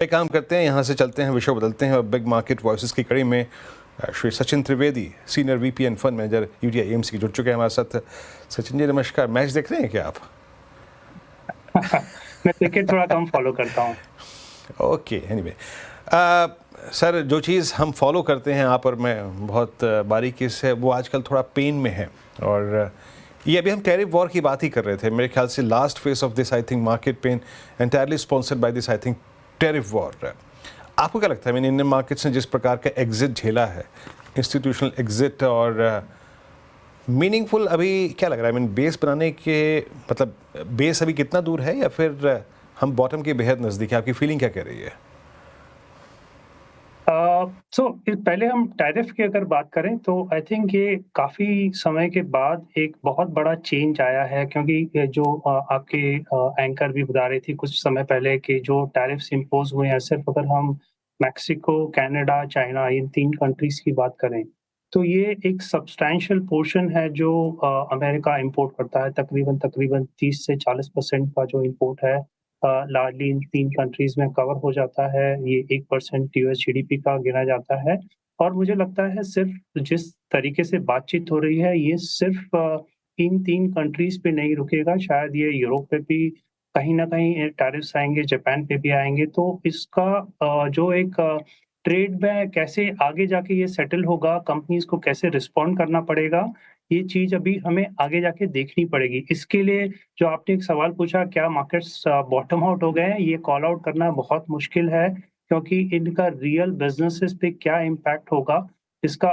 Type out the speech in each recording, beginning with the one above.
एक काम करते हैं, यहाँ से चलते हैं, विषय बदलते हैं और बिग मार्केट वॉइसेस की कड़ी में Shri Sachin Trivedi, senior VP end fund manager UTI AMC जुड़ चुके हैं हमारे साथ। सचिन जी नमस्कार। मैच देख रहे हैं क्या आप? मैं क्रिकेट थोड़ा कम फॉलो करता हूँ। ओके, एनीवे सर, जो चीज़ हम फॉलो करते हैं आप और मैं बहुत बारीकी से, वो आजकल थोड़ा पेन में है। और ये अभी हम टैरिफ वॉर की बात ही कर रहे थे। मेरे ख्याल से last phase of this I think market pain entirely sponsored by this I think tariff war. आपको क्या लगता है, मैंने इंडियन मार्केट्स ने जिस प्रकार का एग्जिट झेला है, इंस्टीट्यूशनल एग्जिट, और मीनिंगफुल अभी क्या लग रहा है, बेस बनाने के मतलब बेस अभी कितना दूर है, या फिर हम बॉटम के बेहद नज़दीक है? आपकी फीलिंग क्या कह रही है? पहले हम टैरिफ की अगर बात करें तो आई थिंक ये काफ़ी समय के बाद एक बहुत बड़ा चेंज आया है, क्योंकि ये जो आपके एंकर भी बता रही थी कुछ समय पहले कि जो टैरिफ्स इम्पोज हुए हैं, सिर्फ अगर हम मैक्सिको, कनाडा, चाइना, इन 3 कंट्रीज़ की बात करें, तो ये एक सब्सटैंशियल पोर्शन है जो अमेरिका इम्पोर्ट करता है। तकरीबन 30 से 40% का जो इम्पोर्ट है लार्जली इन 3 कंट्रीज़ में कवर हो जाता है। ये 1% यूएस जीडीपी का गिना जाता है, और मुझे लगता है सिर्फ़ जिस तरीके से बातचीत हो रही है, ये सिर्फ़ इन 3 कंट्रीज़ पे नहीं रुकेगा, शायद ये यूरोप पे भी कहीं न कहीं टैरिफ्स आएँगे, जापान पे भी आएँगे। तो इसका जो एक ट्रेड में कैसे आगे जाके ये सेटल होगा, कंपनीज़ को कैसे रिस्पॉन्ड करना पड़ेगा, ये चीज़ अभी हमें आगे जाके देखनी पड़ेगी। इसके लिए जो आपने एक सवाल पूछा, क्या मार्केट्स बॉटम आउट हो गए हैं? ये कॉल आउट करना बहुत मुश्किल है, क्योंकि इनका रियल बिज़नेसेस पे क्या इम्पैक्ट होगा, इसका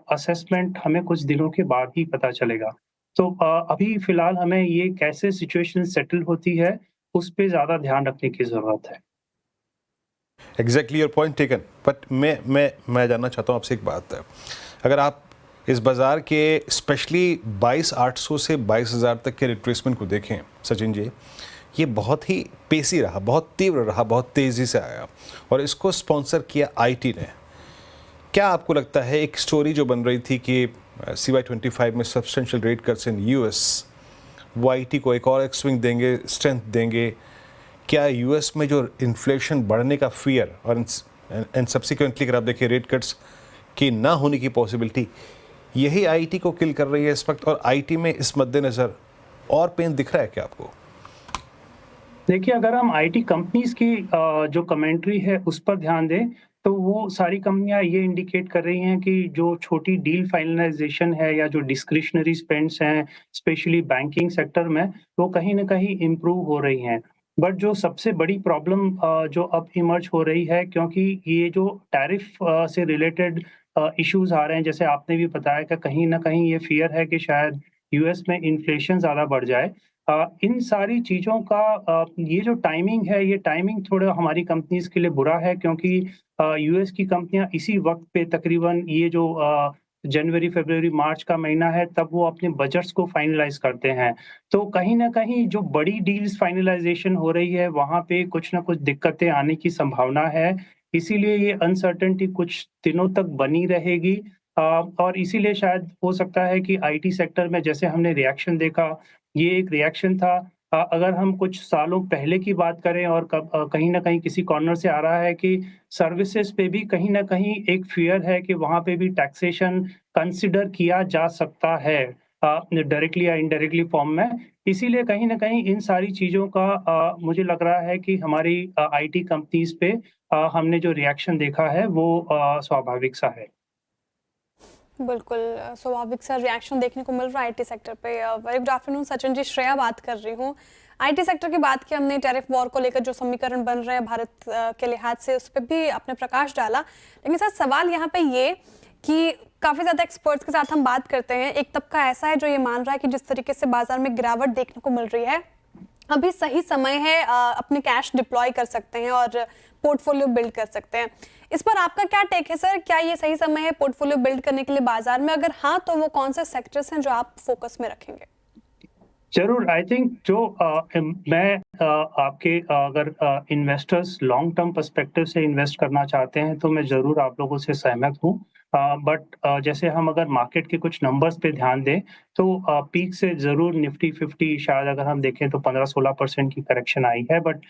असेसमेंट हमें कुछ दिनों के बाद ही पता चलेगा। तो अभी फ़िलहाल हमें ये कैसे सिचुएशन सेटल होती है, उस पे ज़्यादा ध्यान रखने की ज़रूरत है। Exactly your point taken. But मैं जानना चाहता हूँ आपसे एक बात है। अगर आप इस बाज़ार के स्पेशली 22,800 से 22,000 तक के रिट्रेसमेंट को देखें सचिन जी, ये बहुत ही पेसी रहा, बहुत तीव्र रहा, बहुत तेज़ी से आया, और इसको स्पॉन्सर किया आईटी ने। क्या आपको लगता है एक स्टोरी जो बन रही थी कि CY25 में substantial rate cuts in US, वो आईटी को एक और एक स्विंग देंगे, स्ट्रेंथ देंगे? क्या यूएस में जो इन्फ्लेशन बढ़ने का फियर और एंड सब्सिक्वेंटली अगर आप देखिए रेट कट्स की ना होने की पॉसिबिलिटी, यही आईटी को किल कर रही है इस वक्त? और आईटी में इस मद्देनज़र और पेन दिख रहा है क्या आपको? देखिए, अगर हम आईटी कंपनीज़ की जो कमेंट्री है उस पर ध्यान दें, तो वो सारी कंपनियाँ ये इंडिकेट कर रही हैं कि जो छोटी डील फाइनलाइज़ेशन है या जो डिस्क्रिशनरी स्पेंड्स हैं, स्पेशली बैंकिंग सेक्टर में, वो कहीं न कहीं इम्प्रूव हो रही हैं। बट जो सबसे बड़ी प्रॉब्लम जो अब इमर्ज हो रही है, क्योंकि ये जो टैरिफ से रिलेटेड इश्यूज़ आ रहे हैं, जैसे आपने भी बताया कि कहीं न कहीं ये फ़ियर है कि शायद यूएस में इन्फ्लेशन ज़्यादा बढ़ जाए। इन सारी चीज़ों का ये जो टाइमिंग है, ये टाइमिंग थोड़ा हमारी कंपनीज़ के लिए बुरा है, क्योंकि यूएस की कंपनियाँ इसी वक़्त पे तकरीबन ये जो जनवरी, फ़रवरी, मार्च का महीना है, तब वो अपने बजट्स को फाइनलाइज़ करते हैं। तो कहीं न कहीं जो बड़ी डील्स फाइनलाइज़ेशन हो रही है, वहाँ पे कुछ न कुछ दिक्कतें आने की संभावना है। इसीलिए ये अनसर्टेनिटी कुछ दिनों तक बनी रहेगी, और इसीलिए शायद हो सकता है कि आईटी सेक्टर में जैसे हमने रिएक्शन देखा, ये एक रिएक्शन था। अगर हम कुछ सालों पहले की बात करें, और कहीं न कहीं किसी कॉर्नर से आ रहा है कि सर्विसेज़ पे भी कहीं न कहीं एक फ़ियर है कि वहाँ पे भी टैक्सेशन कंसिडर किया जा सकता है, डायरेक्टली या इनडायरेक्टली फ़ॉर्म में। इसीलिए कहीं न कहीं इन सारी चीज़ों का मुझे लग रहा है कि हमारी आईटी कंपनीज़ पे हमने जो रिएक्शन देखा है वो स्वाभाविक सा है। बिल्कुल स्वाभाविक सा रिएक्शन देखने को मिल रहा है आईटी सेक्टर पे। Very good afternoon Sachin ji, Shreya बात कर रही हूँ। आईटी सेक्टर की बात की हमने, टैरिफ वॉर को लेकर जो समीकरण बन रहे हैं भारत के लिहाज से, उस पर भी अपने प्रकाश डाला। लेकिन सर सवाल यहाँ पे ये कि काफ़ी ज़्यादा एक्सपर्ट्स के साथ हम बात करते हैं, एक तबका ऐसा है जो ये मान रहा है कि जिस तरीके से बाजार में गिरावट देखने को मिल रही है, अभी सही समय है अपने कैश डिप्लॉय कर सकते हैं और पोर्टफोलियो बिल्ड कर सकते हैं। इस पर आपका क्या टेक है सर? क्या ये सही समय है पोर्टफोलियो बिल्ड करने के लिए बाजार में? अगर हाँ, तो वो कौन से सेक्टर्स हैं जो आप फोकस में रखेंगे? ज़रूर, आई थिंक जो मैं आपके अगर इन्वेस्टर्स लॉन्ग टर्म पर्सपेक्टिव से इन्वेस्ट करना चाहते हैं, तो मैं ज़रूर आप लोगों से सहमत हूँ। बट जैसे हम अगर मार्केट के कुछ नंबर्स पे ध्यान दें, तो पीक से ज़रूर निफ्टी 50 शायद अगर हम देखें तो 15-16% की करेक्शन आई है, बट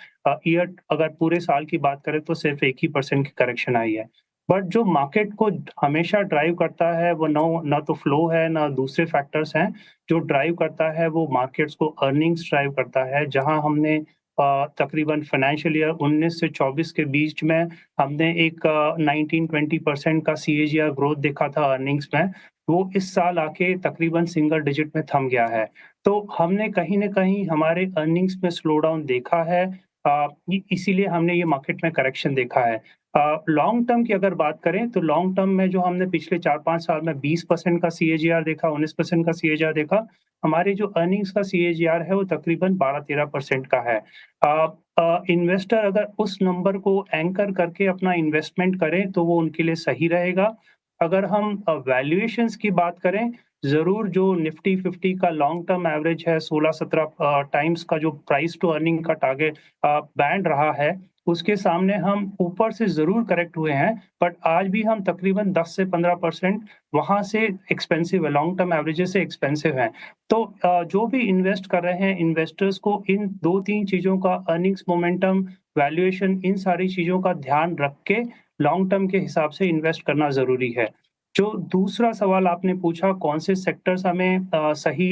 ईयर अगर पूरे साल की बात करें तो सिर्फ 1 ही परसेंट की करेक्शन आई है। बट जो मार्केट को हमेशा ड्राइव करता है, वो ना तो फ्लो है, ना दूसरे फैक्टर्स हैं। जो ड्राइव करता है वो मार्केट्स को अर्निंग्स ड्राइव करता है, जहां हमने तकरीबन फाइनेंशियल ईयर 19 से 24 के बीच में हमने एक 19-20% का सीएजीआर ग्रोथ देखा था अर्निंग्स में। वो इस साल आके तकरीबन सिंगल डिजिट में थम गया है। तो हमने कहीं न कहीं हमारे अर्निंग्स में स्लो डाउन देखा है। इसीलिए हमने ये मार्केट में करेक्शन देखा है। लॉन्ग टर्म की अगर बात करें, तो लॉन्ग टर्म में जो हमने पिछले 4-5 साल में 20% का सीएजीआर देखा, 19% का सीएजीआर देखा, हमारे जो अर्निंग्स का सीएजीआर है वो तकरीबन 12-13% का है। इन्वेस्टर अगर उस नंबर को एंकर करके अपना इन्वेस्टमेंट करें, तो वो उनके लिए सही रहेगा। अगर हम वैल्यूएशंस की बात करें, ज़रूर जो निफ्टी 50 का लॉन्ग टर्म एवरेज है 16-17 टाइम्स का जो प्राइस टू अर्निंग का टारगेट बैंड रहा है, उसके सामने हम ऊपर से ज़रूर करेक्ट हुए हैं, बट आज भी हम तकरीबन 10 से 15% वहाँ से एक्सपेंसिव है, लॉन्ग टर्म एवरेजेस से एक्सपेंसिव हैं। तो जो भी इन्वेस्ट कर रहे हैं, इन्वेस्टर्स को इन 2-3 चीज़ों का अर्निंग्स मोमेंटम, वैल्यूएशन, इन सारी चीज़ों का ध्यान रख के लॉन्ग टर्म के हिसाब से इन्वेस्ट करना ज़रूरी है। जो दूसरा सवाल आपने पूछा, कौन से सेक्टर्स हमें सही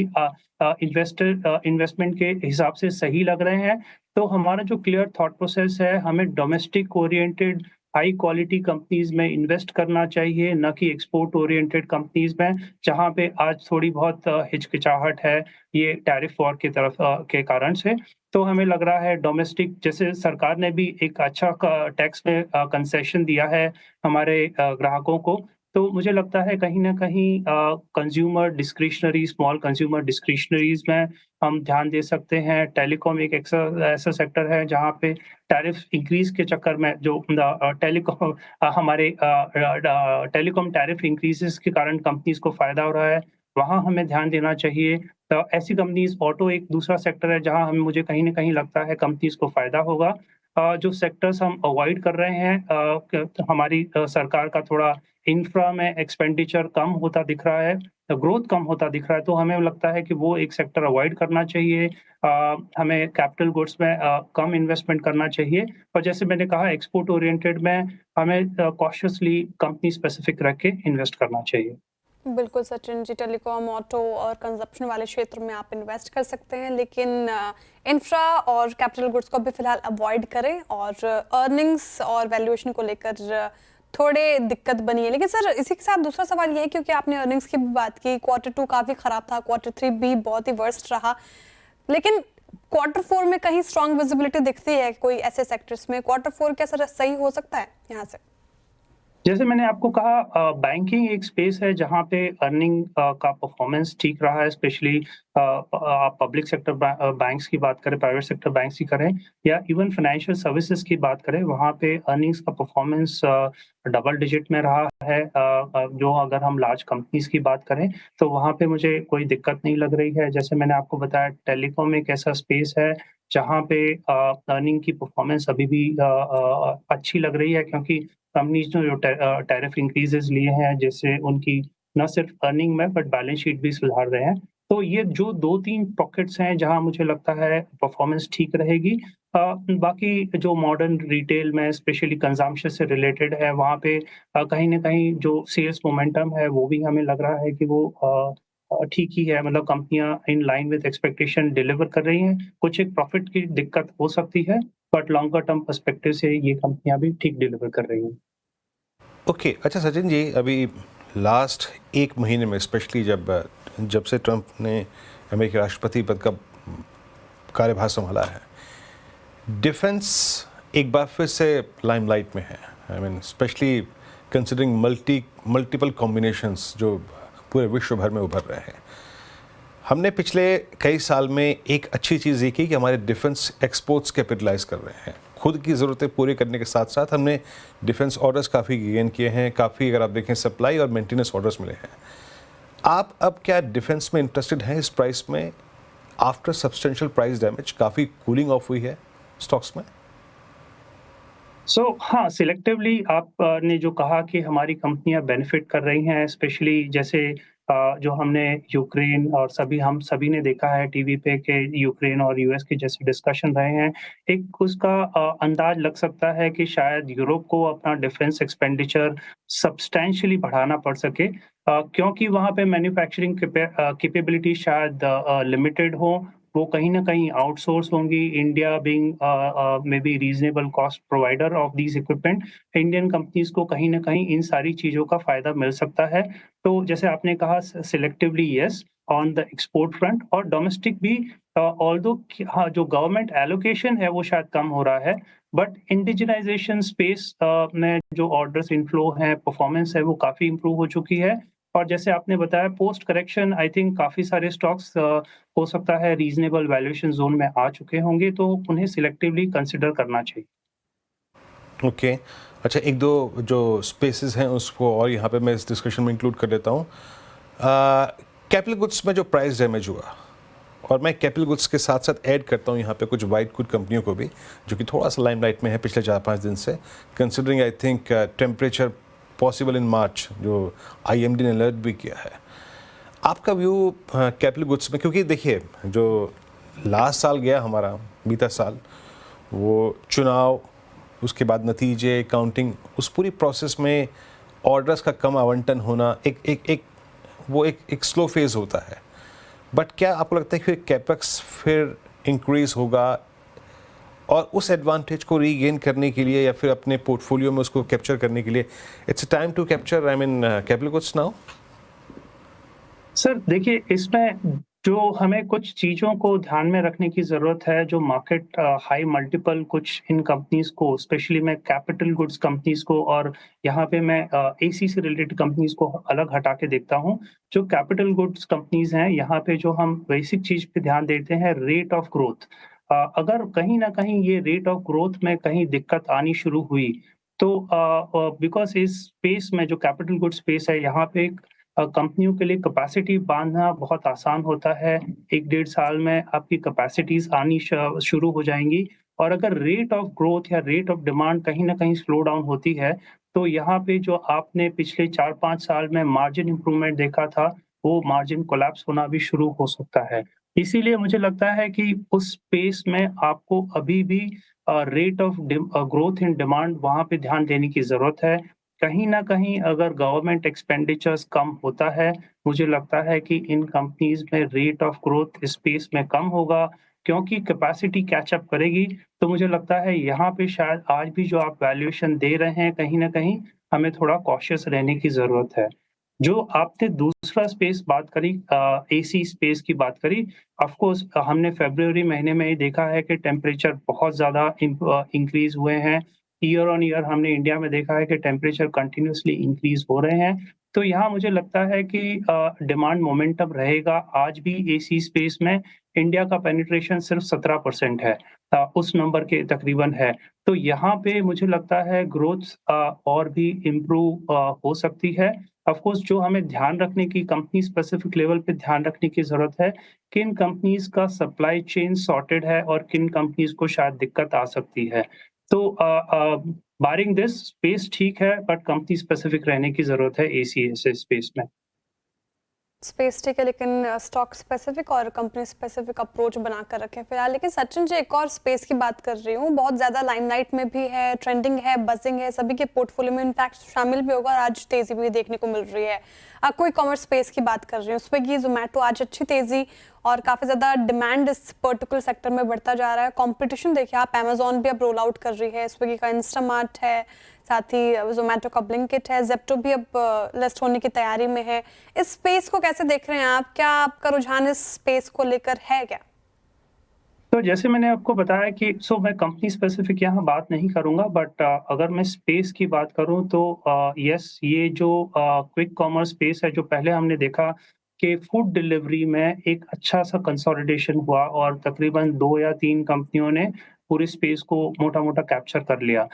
इन्वेस्टमेंट के हिसाब से सही लग रहे हैं, तो हमारा जो क्लियर थॉट प्रोसेस है, हमें domestic oriented high quality companies में इन्वेस्ट करना चाहिए, ना कि एक्सपोर्ट ओरिएंटेड कंपनीज़ में, जहाँ पे आज थोड़ी बहुत हिचकिचाहट है, ये टैरिफ वॉर की तरफ के कारण से। तो हमें लग रहा है डोमेस्टिक, जैसे सरकार ने भी एक अच्छा क टैक्स में कंसेशन दिया है हमारे ग्राहकों को, तो मुझे लगता है कहीं न कहीं कंज़्यूमर डिस्क्रिशनरी, स्मॉल कंज़्यूमर डिस्क्रिशनरीज़ में हम ध्यान दे सकते हैं। टेलीकॉम एक ऐसा सेक्टर है जहाँ पे टैरिफ इंक्रीज़ के चक्कर में जो हमारे टेलीकॉम टैरिफ इंक्रीज़ेज़ के कारण कंपनीज़ को फ़ायदा हो रहा है, वहाँ हमें ध्यान देना चाहिए। तो ऐसी कंपनीज़, ऑटो एक दूसरा सेक्टर है जहाँ हमें मुझे कहीं न कहीं लगता है कंपनीज़ को फ़ायदा होगा। जो सेक्टर्स हम अवॉइड कर रहे हैं, हमारी सरकार का थोड़ा इंफ्रा में एक्सपेंडिचर कम होता दिख रहा है, ग्रोथ कम होता दिख रहा है, तो हमें लगता है कि वो एक सेक्टर अवॉइड करना चाहिए। हमें कैपिटल गुड्स में कम इन्वेस्टमेंट करना चाहिए, और जैसे मैंने कहा एक्सपोर्ट ओरिएंटेड में हमें कॉशियसली कंपनी स्पेसिफिक रख के इन्वेस्ट करना चाहिए। बिल्कुल सचिन जी, टेलीकॉम, ऑटो और कंजप्शन वाले क्षेत्र में आप इन्वेस्ट कर सकते हैं, लेकिन इंफ्रा और कैपिटल गुड्स को भी फिलहाल अवॉइड करें, और अर्निंग्स और वैल्यूएशन को लेकर थोड़े दिक्कत बनी है। लेकिन सर, इसी के साथ दूसरा सवाल ये है, क्योंकि आपने अर्निंग्स की भी बात की, क्वार्टर 2 काफ़ी ख़राब था, क्वार्टर 3 भी बहुत ही वर्स्ट रहा, लेकिन क्वार्टर 4 में कहीं स्ट्रॉन्ग विजिबिलिटी दिखती है कोई ऐसे सेक्टर्स में? क्वार्टर 4 क्या सर सही हो सकता है यहाँ से? जैसे मैंने आपको कहा, बैंकिंग एक स्पेस है जहाँ पे अर्निंग का परफॉर्मेंस ठीक रहा है, स्पेशली आप पब्लिक सेक्टर बैंक्स की बात करें, प्राइवेट सेक्टर बैंक्स की करें, या इवन फाइनेंशियल सर्विसेज की बात करें, वहाँ पे अर्निंग्स का परफॉर्मेंस डबल डिजिट में रहा है। जो अगर हम लार्ज कंपनीज की बात करें, तो वहाँ पे मुझे कोई दिक्कत नहीं लग रही है। जैसे मैंने आपको बताया, टेलीकॉम एक ऐसा स्पेस है जहाँ पे अर्निंग की परफॉर्मेंस अभी भी अच्छी लग रही है, क्योंकि कंपनीज़ ने जो टैरिफ इंक्रीज़ेज़ लिए हैं, जिससे उनकी ना सिर्फ अर्निंग में बट बैलेंस शीट भी सुधार रहे हैं। तो ये जो 2-3 पॉकेट्स हैं जहाँ मुझे लगता है परफॉर्मेंस ठीक रहेगी। बाकी जो मॉडर्न रिटेल में स्पेशली कंज़म्पशन से रिलेटेड है, वहाँ पे कहीं न कहीं जो सेल्स मोमेंटम है, वो भी हमें लग रहा है कि वो ठीक ही है। मतलब कंपनियाँ in line with expectation deliver कर रही हैं। कुछ एक प्रॉफिट की दिक्कत हो सकती है, बट लॉन्गर टर्म पर्सपेक्टिव से ये कंपनियाँ भी ठीक डिलीवर कर रही हैं। ओके, अच्छा सचिन जी, अभी लास्ट 1 महीने में स्पेशली जब से ट्रंप ने अमेरिकी राष्ट्रपति पद का कार्यभार संभाला है, डिफेंस एक बार फिर से लाइमलाइट में है। I mean specially considering multiple combinations जो पूरे विश्व भर में उभर रहे हैं। हमने पिछले कई साल में एक अच्छी चीज़ ये की कि हमारे डिफेंस एक्सपोर्ट्स कैपिटलाइज कर रहे हैं। खुद की ज़रूरतें पूरी करने के साथ साथ हमने डिफेंस ऑर्डर्स काफ़ी गेन किए हैं, काफ़ी अगर आप देखें सप्लाई और मेंटेनेंस ऑर्डर्स मिले हैं। आप अब क्या डिफेंस में इंटरेस्टेड हैं इस प्राइस में? आफ्टर सब्सटेंशियल प्राइस डैमेज काफ़ी कूलिंग ऑफ हुई है स्टॉक्स में? हाँ, सिलेक्टिवली आपने जो कहा कि हमारी कंपनियां बेनिफिट कर रही हैं, स्पेशली जैसे जो हमने यूक्रेन और हम सभी ने देखा है टीवी पे कि यूक्रेन और यूएस के जैसे डिस्कशन रहे हैं। एक उसका अंदाज लग सकता है कि शायद यूरोप को अपना डिफेंस एक्सपेंडिचर सब्सटैंशियली बढ़ाना पड़ सके, क्योंकि वहाँ पे मैन्युफैक्चरिंग कैपेबिलिटी शायद लिमिटेड हो, वो कहीं न कहीं आउटसोर्स होंगी। India being may be reasonable cost provider of these equipment, Indian companies को कहीं न कहीं इन सारी चीज़ों का फ़ायदा मिल सकता है। तो जैसे आपने कहा selectively yes on the export front, और डोमेस्टिक भी ऑल्दो हाँ, जो गवर्नमेंट एलोकेशन है वो शायद कम हो रहा है, बट इंडिजिनाइज़ेशन स्पेस में जो ऑर्डर्स इनफ्लो हैं, परफॉर्मेंस है, वो काफ़ी इम्प्रूव हो चुकी है। और जैसे आपने बताया पोस्ट करेक्शन आई थिंक काफ़ी सारे स्टॉक्स हो सकता है रीज़नेबल वैल्यूएशन ज़ोन में आ चुके होंगे, तो उन्हें सिलेक्टिवली कंसिडर करना चाहिए। ओके। अच्छा, एक दो जो स्पेसेस हैं उसको और यहाँ पे मैं इस डिस्कशन में इंक्लूड कर लेता हूँ। कैपिटल गुड्स में जो प्राइस डैमेज हुआ, और मैं कैपिटल गुड्स के साथ साथ ऐड करता हूँ यहाँ पे कुछ वाइट गुड कंपनियों को भी, जो कि थोड़ा सा लाइमलाइट में है पिछले 4-5 दिन से, considering I think temperature possible in March, जो आईएमडी ने अलर्ट भी किया है। आपका व्यू कैपिटल गुड्स में, क्योंकि देखिए जो लास्ट साल गया हमारा बीता साल, वो चुनाव, उसके बाद नतीजे, काउंटिंग, उस पूरी प्रोसेस में ऑर्डर्स का कम आवंटन होना एक स्लो फेज़ होता है। बट क्या आपको लगता है कि कैपेक्स फिर इंक्रीज होगा, और उस एडवांटेज को रीगेन करने के लिए या फिर अपने पोर्टफोलियो में उसको कैप्चर करने के लिए it's time to capture capital goods now? Sir देखिए, इसमें जो हमें कुछ चीज़ों को ध्यान में रखने की ज़रूरत है, जो मार्केट हाई मल्टीपल कुछ इन कंपनीज़ को, स्पेशली मैं कैपिटल गुड्स कंपनीज़ को, और यहाँ पे मैं एसी से रिलेटेड कंपनीज़ को अलग हटा के देखता हूँ। जो कैपिटल गुड्स कंपनीज़ हैं, यहाँ पे जो हम बेसिक चीज़ पे ध्यान देते हैं, रेट ऑफ ग्रोथ। अगर कहीं न कहीं ये रेट ऑफ ग्रोथ में कहीं दिक्कत आनी शुरू हुई, तो बिकॉज़ इस स्पेस में जो कैपिटल गुड्स स्पेस है, यहाँ पे कंपनियों के लिए कैपेसिटी बाँधना बहुत आसान होता है। 1 डेढ़ साल में आपकी कैपेसिटीज़ आनी शुरू हो जाएँगी, और अगर रेट ऑफ ग्रोथ या रेट ऑफ डिमांड कहीं न कहीं स्लो डाउन होती है, तो यहाँ पे जो आपने पिछले 4-5 साल में मार्जिन इम्प्रूवमेंट देखा था, वो मार्जिन कोलैप्स होना भी शुरू हो सकता है। इसीलिए मुझे लगता है कि उस स्पेस में आपको अभी भी rate of growth in demand वहाँ पे ध्यान देने की ज़रूरत है। कहीं न कहीं अगर गवर्नमेंट एक्सपेंडिचर्स कम होता है, मुझे लगता है कि इन कंपनीज़ में रेट ऑफ ग्रोथ स्पेस में कम होगा, क्योंकि कैपेसिटी कैच अप करेगी। तो मुझे लगता है यहाँ पे शायद आज भी जो आप वैल्यूएशन दे रहे हैं, कहीं न कहीं हमें थोड़ा कॉशियस रहने की ज़रूरत है। जो आपने दूसरा स्पेस बात करी, एसी स्पेस की बात करी, ऑफ कोर्स हमने फ़रवरी महीने में ही देखा है कि टेम्परेचर बहुत ज़्यादा इंक्रीज़ हुए हैं। ईयर ऑन ईयर हमने इंडिया में देखा है कि टेम्परेचर कंटिन्यूअसली इंक्रीज़ हो रहे हैं। तो यहाँ मुझे लगता है कि डिमांड मोमेंटम रहेगा आज भी एसी स्पेस में। इंडिया का पेनिट्रेशन सिर्फ 17% है, उस नंबर के तकरीबन है। तो यहाँ पे मुझे लगता है ग्रोथ और भी इम्प्रूव हो सकती है। ऑफ कोर्स जो हमें ध्यान रखने की, कंपनी स्पेसिफिक लेवल पे ध्यान रखने की ज़रूरत है, किन कंपनीज़ का सप्लाई चेन सॉर्टेड है और किन कंपनीज़ को शायद दिक्कत आ सकती है। तो बारिंग दिस स्पेस ठीक है, बट कंपनी स्पेसिफिक रहने की ज़रूरत है एसी ऐसे स्पेस में। स्पेस ठीक है, लेकिन स्टॉक स्पेसिफिक और कंपनी स्पेसिफिक अप्रोच बनाकर रखें फिलहाल। लेकिन सचिन जी, एक और स्पेस की बात कर रही हूँ, बहुत ज़्यादा लाइमलाइट में भी है, ट्रेंडिंग है, बजिंग है, सभी के पोर्टफोलियो में इनफैक्ट शामिल भी होगा और आज तेज़ी भी देखने को मिल रही है। कोई कॉमर्स स्पेस की बात कर रही हूँ, स्विगी, जोमेटो, आज अच्छी तेज़ी और काफ़ी ज़्यादा डिमांड इस पर्टिकुलर सेक्टर में बढ़ता जा रहा है। कॉम्पिटिशन देखिए आप, अमेजॉन भी अब रोल आउट कर रही है, स्विगी का इंस्टामार्ट है, साथ ही जोमेटो का ब्लिंकिट है, जेप्टो भी अब लिस्ट होने की तैयारी में है। इस स्पेस को कैसे देख रहे हैं आप? क्या आपका रुझान इस स्पेस को लेकर है क्या? तो जैसे मैंने आपको बताया कि मैं कंपनी स्पेसिफिक यहाँ बात नहीं करूँगा, बट अगर मैं स्पेस की बात करूँ तो यस, ये जो क्विक कॉमर्स स्पेस है, जो पहले हमने देखा कि फूड डिलीवरी में एक अच्छा-सा कंसोलिडेशन हुआ और तकरीबन 2 या 3 कंपनियों ने पूरे स्पेस को मोटा-मोटा कैप्चर कर लिया।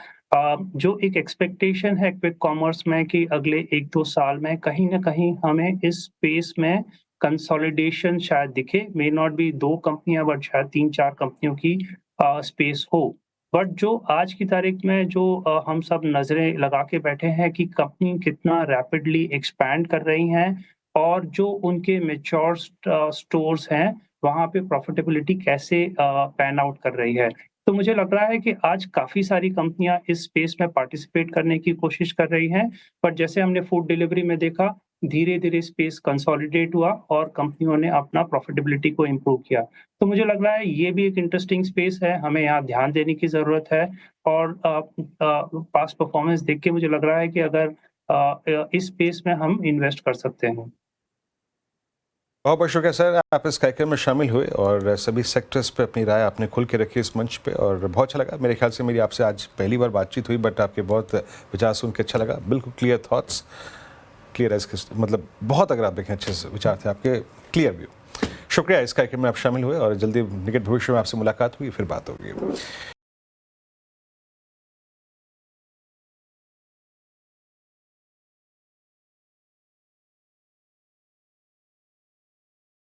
जो एक एक्सपेक्टेशन है क्विक कॉमर्स में कि अगले 1-2 साल में कहीं न कहीं हमें इस स्पेस में कंसोलिडेशन शायद दिखे, मे नॉट बी 2 कंपनियाँ बट शायद 3-4 कंपनियों की स्पेस हो। बट जो आज की तारीख में जो हम सब नज़रें लगा के बैठे हैं कि कंपनी कितना रैपिडली एक्सपैंड कर रही हैं और जो उनके मैच्योर स्टोर्स हैं, वहाँ पे प्रॉफिटेबिलिटी कैसे पैन आउट कर रही है। तो मुझे लग रहा है कि आज काफ़ी सारी कंपनियाँ इस स्पेस में पार्टिसिपेट करने की कोशिश कर रही हैं, पर जैसे हमने फूड डिलीवरी में देखा, धीरे-धीरे स्पेस कंसोलिडेट हुआ और कंपनियों ने अपना प्रॉफिटेबिलिटी को इम्प्रूव किया। तो मुझे लग रहा है ये भी एक इंटरेस्टिंग स्पेस है, हमें यहाँ ध्यान देने की ज़रूरत है और पास्ट परफॉर्मेंस देख के मुझे लग रहा है कि अगर इस स्पेस में हम इन्वेस्ट कर सकते हैं। बहुत बहुत शुक्रिया सर, आप इस कार्यक्रम में शामिल हुए और सभी सेक्टर्स पे अपनी राय आपने खुल के रखी इस मंच पे और बहुत अच्छा लगा। मेरे ख्याल से मेरी आपसे आज पहली बार बातचीत हुई, बट आपके बहुत विचार सुन के अच्छा लगा। बिल्कुल क्लियर थॉट्स, क्लियर एज मतलब बहुत, अगर आप देखें अच्छे से विचार थे आपके, क्लियर व्यू। शुक्रिया, इस कार्यक्रम में आप शामिल हुए और जल्दी निकट भविष्य में आपसे मुलाकात हुई, फिर बात होगी।